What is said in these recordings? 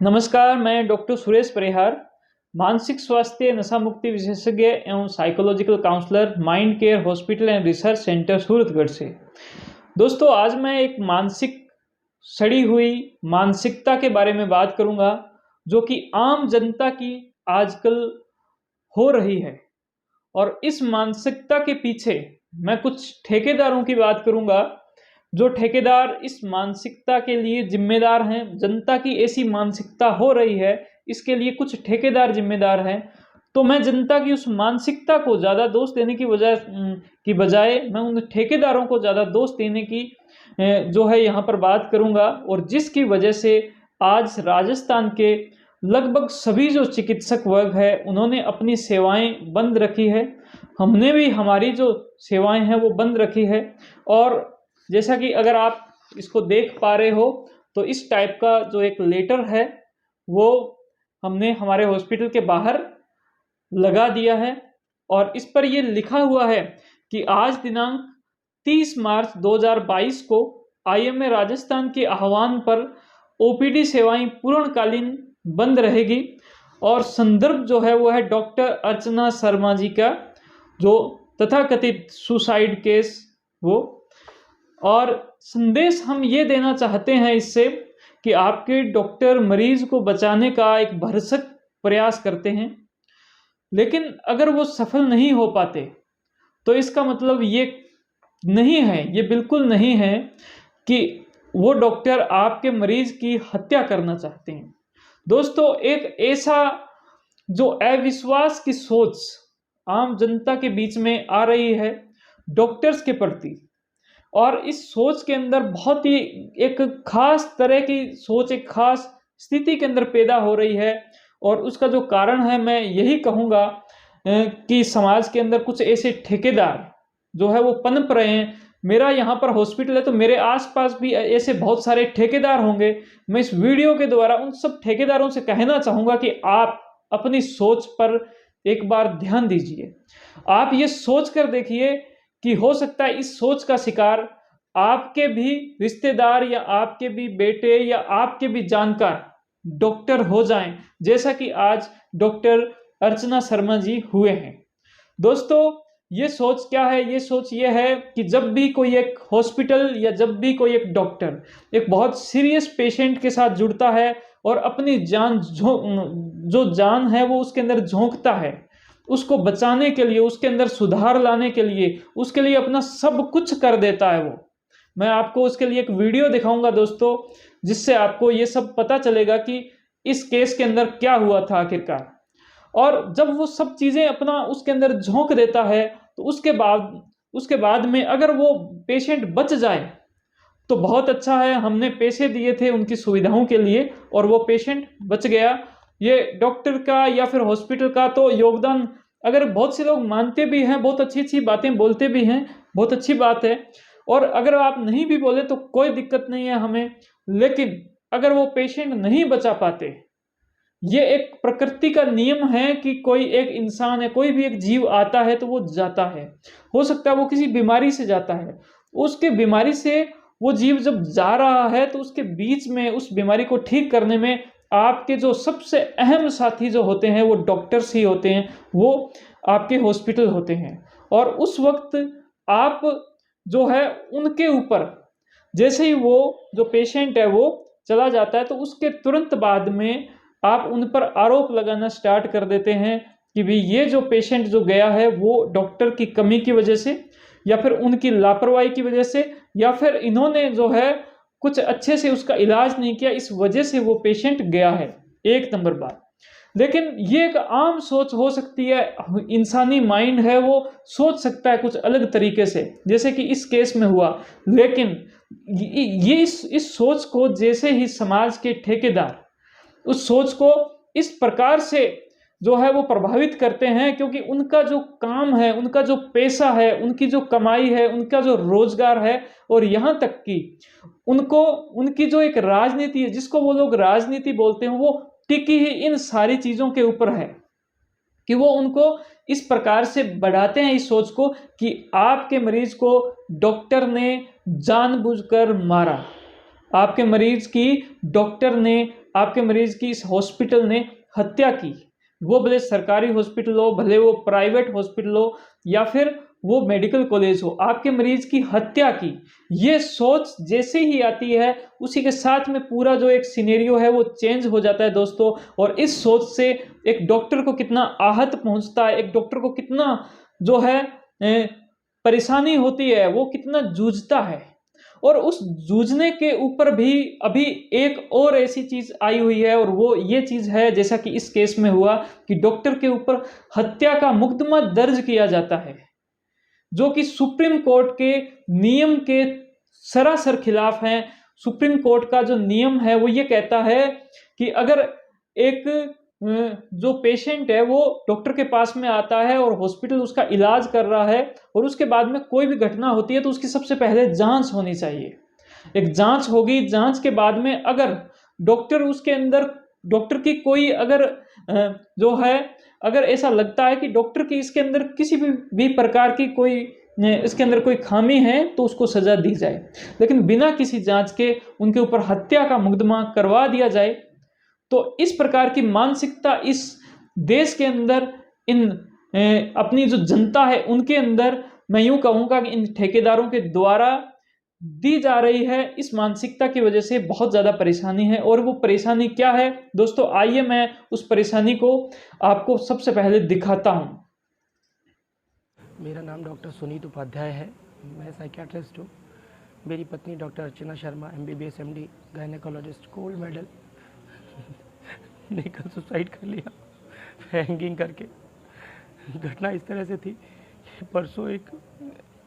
नमस्कार, मैं डॉक्टर सुरेश परिहार, मानसिक स्वास्थ्य नशा मुक्ति विशेषज्ञ एवं psychological counsellor, mind care hospital and research centre Suratgarh से। दोस्तों, आज मैं एक सड़ी हुई मानसिकता के बारे में बात करूंगा, जो कि आम जनता की आजकल हो रही है। और इस मानसिकता के पीछे मैं कुछ ठेकेदारों की बात करूंगा, जो ठेकेदार इस मानसिकता के लिए जिम्मेदार हैं। जनता की ऐसी मानसिकता हो रही है, इसके लिए कुछ ठेकेदार जिम्मेदार हैं। तो मैं जनता की उस मानसिकता को ज़्यादा दोष देने की बजाय मैं उन ठेकेदारों को ज़्यादा दोष देने की जो है यहाँ पर बात करूँगा। और जिसकी वजह से आज राजस्थान के लगभग सभी जो चिकित्सक वर्ग है, उन्होंने अपनी सेवाएं बंद रखी है। हमने भी हमारी जो सेवाएं हैं वो बंद रखी है। और जैसा कि अगर आप इसको देख पा रहे हो, तो इस टाइप का जो एक लेटर है वो हमने हमारे हॉस्पिटल के बाहर लगा दिया है। और इस पर ये लिखा हुआ है कि आज दिनांक 30 मार्च 2022 को आईएमए राजस्थान के आह्वान पर ओपीडी सेवाएं पूर्णकालीन बंद रहेगी। और संदर्भ जो है वो है डॉक्टर अर्चना शर्मा जी का, जो तथाकथित सुसाइड केस वो। और संदेश हम ये देना चाहते हैं इससे कि आपके डॉक्टर मरीज को बचाने का एक भरसक प्रयास करते हैं, लेकिन अगर वो सफल नहीं हो पाते तो इसका मतलब ये नहीं है, ये बिल्कुल नहीं है कि वो डॉक्टर आपके मरीज की हत्या करना चाहते हैं। दोस्तों, एक ऐसा जो अविश्वास की सोच आम जनता के बीच में आ रही है डॉक्टर्स के प्रति, और इस सोच के अंदर बहुत ही एक खास तरह की सोच, एक खास स्थिति के अंदर पैदा हो रही है। और उसका जो कारण है, मैं यही कहूँगा कि समाज के अंदर कुछ ऐसे ठेकेदार जो है वो पनप रहे हैं। मेरा यहाँ पर हॉस्पिटल है, तो मेरे आसपास भी ऐसे बहुत सारे ठेकेदार होंगे। मैं इस वीडियो के द्वारा उन सब ठेकेदारों से कहना चाहूँगा कि आप अपनी सोच पर एक बार ध्यान दीजिए। आप ये सोच कर देखिए कि हो सकता है इस सोच का शिकार आपके भी रिश्तेदार या आपके भी बेटे या आपके भी जानकार डॉक्टर हो जाएं, जैसा कि आज डॉक्टर अर्चना शर्मा जी हुए हैं। दोस्तों, ये सोच क्या है? ये सोच ये है कि जब भी कोई एक हॉस्पिटल या जब भी कोई एक डॉक्टर एक बहुत सीरियस पेशेंट के साथ जुड़ता है और अपनी जो जान है वो उसके अंदर झोंकता है, उसको बचाने के लिए, उसके अंदर सुधार लाने के लिए, उसके लिए अपना सब कुछ कर देता है वो। मैं आपको उसके लिए एक वीडियो दिखाऊंगा दोस्तों, जिससे आपको ये सब पता चलेगा कि इस केस के अंदर क्या हुआ था आखिरकार। और जब वो सब चीज़ें अपना उसके अंदर झोंक देता है, तो उसके बाद में अगर वो पेशेंट बच जाए तो बहुत अच्छा है। हमने पैसे दिए थे उनकी सुविधाओं के लिए और वो पेशेंट बच गया। ये डॉक्टर का या फिर हॉस्पिटल का तो योगदान अगर बहुत से लोग मानते भी हैं, बहुत अच्छी-अच्छी बातें बोलते भी हैं, बहुत अच्छी बात है। और अगर आप नहीं भी बोले तो कोई दिक्कत नहीं है हमें, लेकिन अगर वो पेशेंट नहीं बचा पाते, ये एक प्रकृति का नियम है कि कोई एक इंसान है, कोई भी एक जीव आता है तो वो जाता है। हो सकता है वो किसी बीमारी से जाता है, उसके बीमारी से वो जीव जब जा रहा है तो उसके बीच में उस बीमारी को ठीक करने में आपके जो सबसे अहम साथी जो होते हैं वो डॉक्टर्स ही होते हैं, वो आपके हॉस्पिटल होते हैं। और उस वक्त आप जो है उनके ऊपर, जैसे ही वो जो पेशेंट है वो चला जाता है, तो उसके तुरंत बाद में आप उन पर आरोप लगाना स्टार्ट कर देते हैं कि भाई ये जो पेशेंट जो गया है वो डॉक्टर की कमी की वजह से, या फिर उनकी लापरवाही की वजह से, या फिर इन्होंने जो है कुछ अच्छे से उसका इलाज नहीं किया, इस वजह से वो पेशेंट गया है। एक नंबर बात। लेकिन ये एक आम सोच हो सकती है, इंसानी माइंड है वो सोच सकता है कुछ अलग तरीके से, जैसे कि इस केस में हुआ। लेकिन ये इस सोच को जैसे ही समाज के ठेकेदार उस सोच को इस प्रकार से जो है वो प्रभावित करते हैं, क्योंकि उनका जो काम है, उनका जो पैसा है, उनकी जो कमाई है, उनका जो रोजगार है, और यहाँ तक कि उनकी जो एक राजनीति है, जिसको वो लोग राजनीति बोलते हैं, वो टिकी ही इन सारी चीजों के ऊपर है कि वो उनको इस प्रकार से बढ़ाते हैं इस सोच को कि आपके मरीज को डॉक्टर ने जानबूझकर मारा, आपके मरीज की डॉक्टर ने, आपके मरीज की इस हॉस्पिटल ने हत्या की, वो भले सरकारी हॉस्पिटल हो, भले वो प्राइवेट हॉस्पिटल हो, या फिर वो मेडिकल कॉलेज हो, आपके मरीज की हत्या की, ये सोच जैसे ही आती है उसी के साथ में पूरा जो एक सिनेरियो है वो चेंज हो जाता है दोस्तों। और इस सोच से एक डॉक्टर को कितना आहत पहुंचता है, एक डॉक्टर को कितना जो है परेशानी होती है, वो कितना जूझता है। और उस जूझने के ऊपर भी अभी एक और ऐसी चीज आई हुई है, और वो ये चीज है, जैसा कि इस केस में हुआ कि डॉक्टर के ऊपर हत्या का मुकदमा दर्ज किया जाता है, जो कि सुप्रीम कोर्ट के नियम के सरासर खिलाफ है। सुप्रीम कोर्ट का जो नियम है वो ये कहता है कि अगर एक जो पेशेंट है वो डॉक्टर के पास में आता है और हॉस्पिटल उसका इलाज कर रहा है, और उसके बाद में कोई भी घटना होती है तो उसकी सबसे पहले जांच होनी चाहिए। एक जांच होगी, जांच के बाद में अगर डॉक्टर उसके अंदर, डॉक्टर की कोई अगर जो है, अगर ऐसा लगता है कि डॉक्टर की इसके अंदर किसी भी प्रकार की कोई इसके अंदर कोई खामी है तो उसको सजा दी जाए। लेकिन बिना किसी जांच के उनके ऊपर हत्या का मुकदमा करवा दिया जाए, तो इस प्रकार की मानसिकता इस देश के अंदर इन अपनी जो जनता है उनके अंदर, मैं यूं कहूंगा कि इन ठेकेदारों के द्वारा दी जा रही है। इस मानसिकता की वजह से बहुत ज़्यादा परेशानी है। और वो परेशानी क्या है दोस्तों, आइए मैं उस परेशानी को आपको सबसे पहले दिखाता हूं। मेरा नाम डॉक्टर सुनीत उपाध्याय है। मैं साइकियाट्रिस्ट हूँ। मेरी पत्नी doctor Archana Sharma MBBS MD gynaecologist gold medal ने कल सुसाइड कर लिया हैंगिंग करके। घटना इस तरह से थी कि परसों एक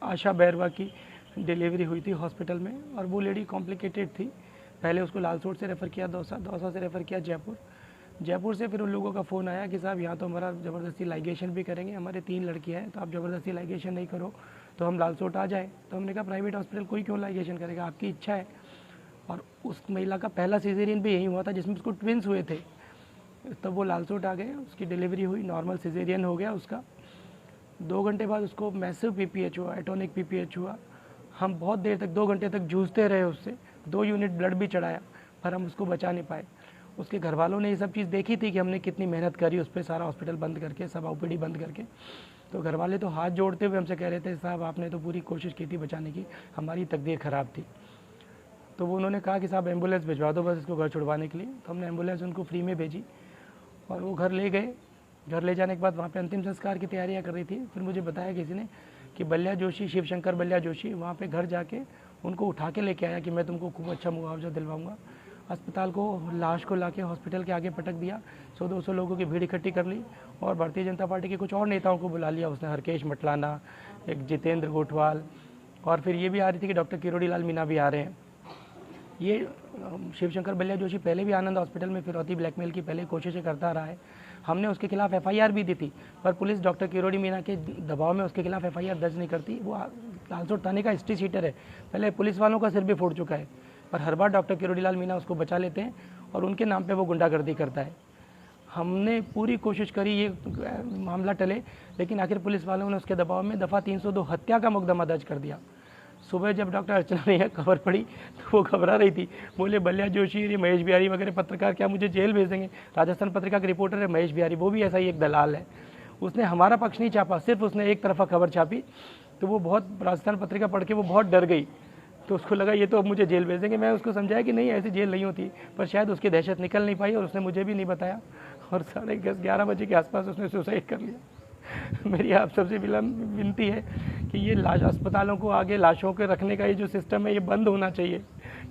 आशा बैरवा की डिलीवरी हुई थी हॉस्पिटल में, और वो लेडी कॉम्प्लिकेटेड थी। पहले उसको लालसोट से रेफ़र किया, दौसा से रेफ़र किया जयपुर से फिर उन लोगों का फ़ोन आया कि साहब यहाँ तो हमारा ज़बरदस्ती लाइगेशन भी करेंगे, हमारे 3 लड़कियाँ हैं, तो आप ज़बरदस्ती लाइगेशन नहीं करो तो हम लालसोट आ जाए। तो हमने कहा प्राइवेट हॉस्पिटल कोई क्यों लाइगेशन करेगा, आपकी इच्छा है। और उस महिला का पहला सिजेरियन भी यही हुआ था जिसमें उसको ट्विंस हुए थे। तब वो लालसोट आ गए, उसकी डिलीवरी हुई, नॉर्मल सिजेरियन हो गया उसका। 2 घंटे बाद उसको मैसिव PPH हुआ, एटोनिक PPH हुआ। हम बहुत देर तक 2 घंटे तक जूझते रहे उससे, 2 यूनिट ब्लड भी चढ़ाया, पर हम उसको बचा नहीं पाए। उसके घर वालों ने ये सब चीज़ देखी थी कि हमने कितनी मेहनत करी उस पर, सारा हॉस्पिटल बंद करके, सब OPD बंद करके। तो घर वाले तो हाथ जोड़ते हुए हमसे कह रहे थे साहब आपने तो पूरी कोशिश की थी बचाने की, हमारी तकदीर ख़राब थी। तो वो उन्होंने कहा कि साहब एम्बुलेंस भिजवा दो बस इसको घर छुड़वाने के लिए। तो हमने एम्बुलेंस उनको फ्री में भेजी और वो घर ले गए। घर ले जाने के बाद वहाँ पे अंतिम संस्कार की तैयारियाँ कर रही थी। फिर मुझे बताया किसी ने कि बल्ल्या जोशी, शिवशंकर बल्ल्या जोशी वहाँ पे घर जाके उनको उठा के लेके आया कि मैं तुमको खूब अच्छा मुआवजा दिलवाऊंगा। अस्पताल को, लाश को लाके हॉस्पिटल के आगे पटक दिया। 100-200 लोगों की भीड़ इकट्ठी कर ली और भारतीय जनता पार्टी के कुछ और नेताओं को बुला लिया उसने, हरकेश मटलाना, एक जितेंद्र गोठवाल, और फिर ये भी आ रही थी कि डॉक्टर किरोड़ी लाल मीना भी आ रहे हैं। ये शिवशंकर बल्ल्या जोशी पहले भी आनंद हॉस्पिटल में फिरौती ब्लैकमेल की पहले कोशिशें करता रहा है। हमने उसके खिलाफ FIR भी दी थी, पर पुलिस डॉक्टर किरोड़ी मीना के दबाव में उसके खिलाफ FIR दर्ज नहीं करती। वो लालसोट थाने का हिस्ट्री शीटर है, पहले पुलिस वालों का सिर भी फोड़ चुका है, पर हर बार डॉक्टर किरोड़ी लाल मीना उसको बचा लेते हैं और उनके नाम पे वो गुंडागर्दी करता है। हमने पूरी कोशिश करी ये मामला टले, लेकिन आखिर पुलिस वालों ने उसके दबाव में दफ़ा 302 हत्या का मुकदमा दर्ज कर दिया। सुबह जब डॉक्टर अर्चना ने यह खबर पड़ी तो वो घबरा रही थी, बोले बल्ल्या जोशी, ये महेश बिहारी वगैरह पत्रकार क्या मुझे जेल भेज देंगे। राजस्थान पत्रिका का रिपोर्टर है महेश बिहारी, वो भी ऐसा ही एक दलाल है। उसने हमारा पक्ष नहीं छापा, सिर्फ उसने एक तरफा खबर छापी। तो वो बहुत, राजस्थान पत्रिका पढ़ के वो बहुत डर गई, तो उसको लगा ये तो अब मुझे जेल भेज देंगे। मैं उसको समझाया कि नहीं ऐसी जेल नहीं होती, पर शायद उसकी दहशत निकल नहीं पाई और उसने मुझे भी नहीं बताया, और 11:30 बजे के आसपास उसने सुसाइड कर लिया। मेरी आप सबसे विनती है कि ये लाश अस्पतालों को आगे लाशों के रखने का ये जो सिस्टम है ये बंद होना चाहिए।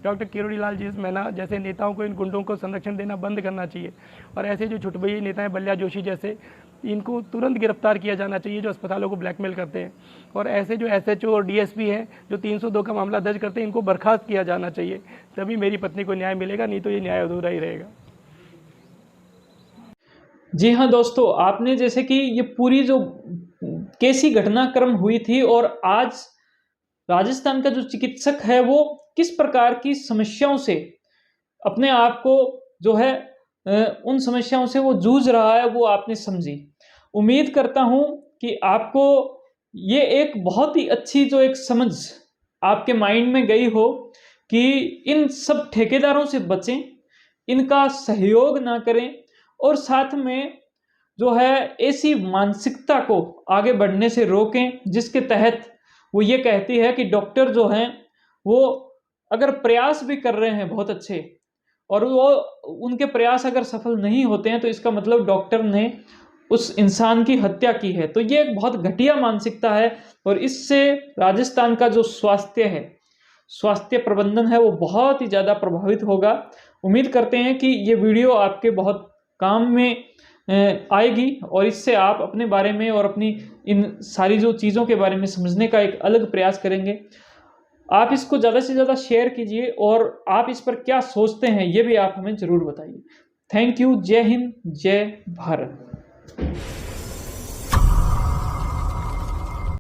डॉक्टर किरोड़ी लाल जी मैना जैसे नेताओं को, इन गुंडों को संरक्षण देना बंद करना चाहिए, और ऐसे जो छुटभई नेता हैं बल्ल्या जोशी जैसे, इनको तुरंत गिरफ्तार किया जाना चाहिए जो अस्पतालों को ब्लैकमेल करते हैं। और ऐसे जो SHO और DSP हैं जो 302 का मामला दर्ज करते हैं, इनको बर्खास्त किया जाना चाहिए, तभी मेरी पत्नी को न्याय मिलेगा, नहीं तो ये न्याय अधूरा ही रहेगा। जी हाँ दोस्तों, आपने जैसे कि ये पूरी जो कैसी घटनाक्रम हुई थी, और आज राजस्थान का जो चिकित्सक है वो किस प्रकार की समस्याओं से अपने आप को जो है उन समस्याओं से वो जूझ रहा है, वो आपने समझी। उम्मीद करता हूं कि आपको ये एक बहुत ही अच्छी जो एक समझ आपके माइंड में गई हो कि इन सब ठेकेदारों से बचें, इनका सहयोग ना करें और साथ में जो है ऐसी मानसिकता को आगे बढ़ने से रोकें जिसके तहत वो ये कहती है कि डॉक्टर जो हैं वो अगर प्रयास भी कर रहे हैं बहुत अच्छे और वो उनके प्रयास अगर सफल नहीं होते हैं तो इसका मतलब डॉक्टर ने उस इंसान की हत्या की है। तो ये एक बहुत घटिया मानसिकता है और इससे राजस्थान का जो स्वास्थ्य प्रबंधन है वो बहुत ही ज़्यादा प्रभावित होगा। उम्मीद करते हैं कि ये वीडियो आपके बहुत काम में आएगी और इससे आप अपने बारे में और अपनी इन सारी जो चीज़ों के बारे में समझने का एक अलग प्रयास करेंगे। आप इसको ज़्यादा से ज़्यादा शेयर कीजिए और आप इस पर क्या सोचते हैं ये भी आप हमें ज़रूर बताइए। Thank you. जय हिंद, जय भारत।